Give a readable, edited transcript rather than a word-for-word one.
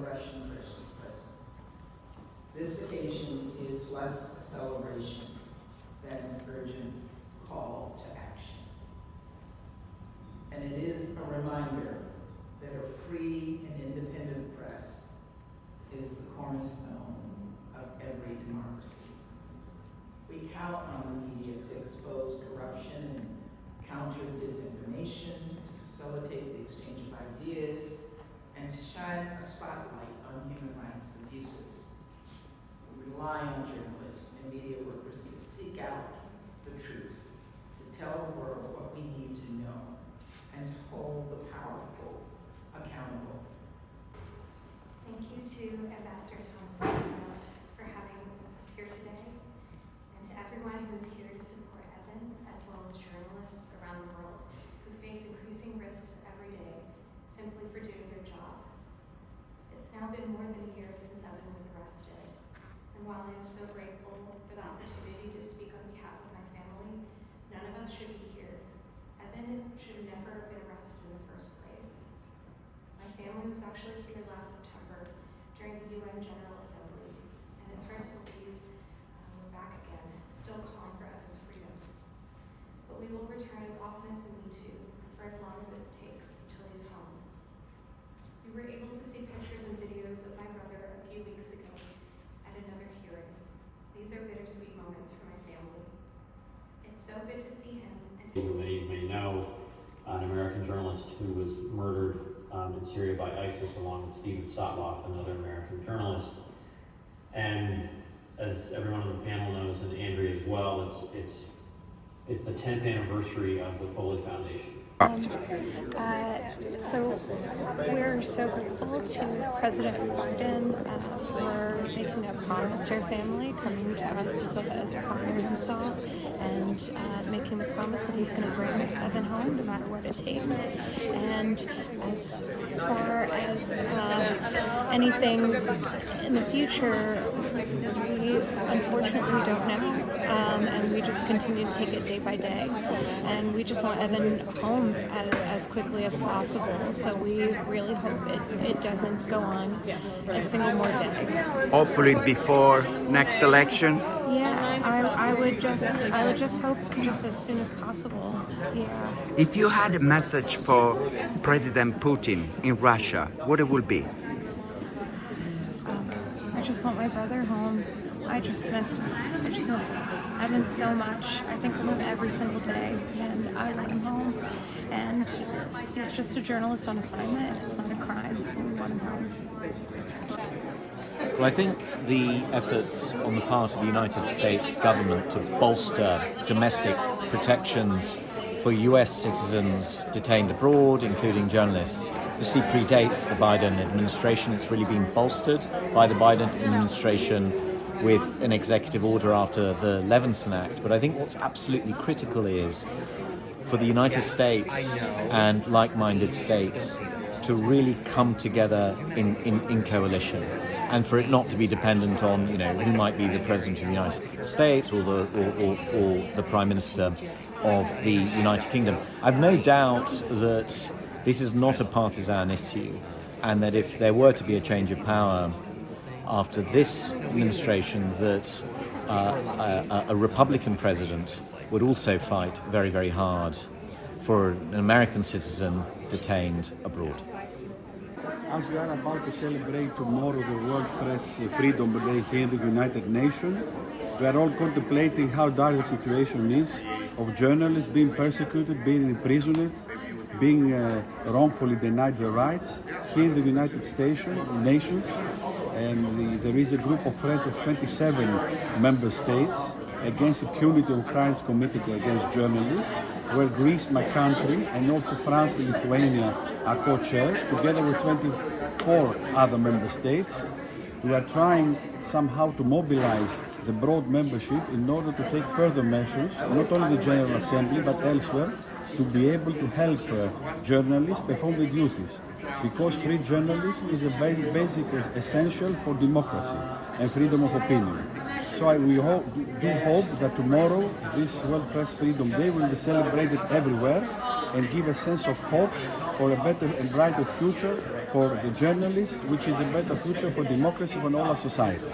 Russian president. This occasion is less a celebration than an urgent call to action. And it is a reminder that a free and independent press is the cornerstone of every democracy. We count on the media to expose corruption and counter disinformation, to facilitate the exchange of ideas, and to shine a spotlight on human rights abuses. We rely on journalists and media workers to seek out the truth, to tell the world what we need to know, and to hold the powerful accountable. Thank you to Ambassador Thomas-Greenfield for having us here today, and to everyone who is here to support Evan, as well as journalists around the world who face increasing risks every day simply for doing their job. It's now been more than a year since Evan was arrested, and while I am so grateful for the opportunity to speak on behalf of my family, none of us should be here. Evan should have never been arrested in the first place. My family was actually here last September during the UN General Assembly, and it's hard to believe we're back again, still calling for Evan's freedom. But we will return as often as we need to, for as long as it takes until he's home. We were able to see pictures and videos of my brother a few weeks ago at another hearing. These are bittersweet moments for my family. It's so good to see him. Many may know, an American journalist who was murdered in Syria by ISIS along with Steven Sotloff, another American journalist. And as everyone on the panel knows, and Andrea as well, it's the 10th anniversary of the Foley Foundation. So we're so grateful to President Biden for making a promise to our family, coming to us as a father himself, and making the promise that he's going to bring Evan home no matter what it takes. And as far as anything in the future, we unfortunately don't know, and we just continue to take it day by day. And we just want Evan home as quickly as possible, so we really hope it doesn't go on a single more day. Hopefully before next election. Yeah, I would just hope just as soon as possible. Yeah. If you had a message for President Putin in Russia, what it would be? I just want my brother home. I just miss Evan so much. I think of him every single day, and I want him home. And he's just a journalist on assignment. It's not a crime. We want him home. Well, I think the efforts on the part of the United States government to bolster domestic protections for US citizens detained abroad, including journalists, obviously predates the Biden administration. It's really been bolstered by the Biden administration with an executive order after the Levinson Act. But I think what's absolutely critical is for the United States and like-minded states to really come together in coalition, and for it not to be dependent on, who might be the President of the United States or the Prime Minister of the United Kingdom. I've no doubt that this is not a partisan issue, and that if there were to be a change of power after this administration, that a Republican president would also fight very, very hard for an American citizen detained abroad. As we are about to celebrate tomorrow the World Press Freedom Day here in the United Nations, we are all contemplating how dire the situation is of journalists being persecuted, being imprisoned, being wrongfully denied their rights here in the United Nations. And there is a group of Friends of 27 member states against impunity of crimes committed against journalists, where Greece, my country, and also France and Lithuania are co-chairs, together with 24 other member states. We are trying somehow to mobilize the broad membership in order to take further measures, not only the General Assembly, but elsewhere, to be able to help journalists perform their duties, because free journalism is a basic essential for democracy and freedom of opinion. So we do hope that tomorrow this World Press Freedom Day will be celebrated everywhere, and give a sense of hope for a better and brighter future for the journalists, which is a better future for democracy for all our societies.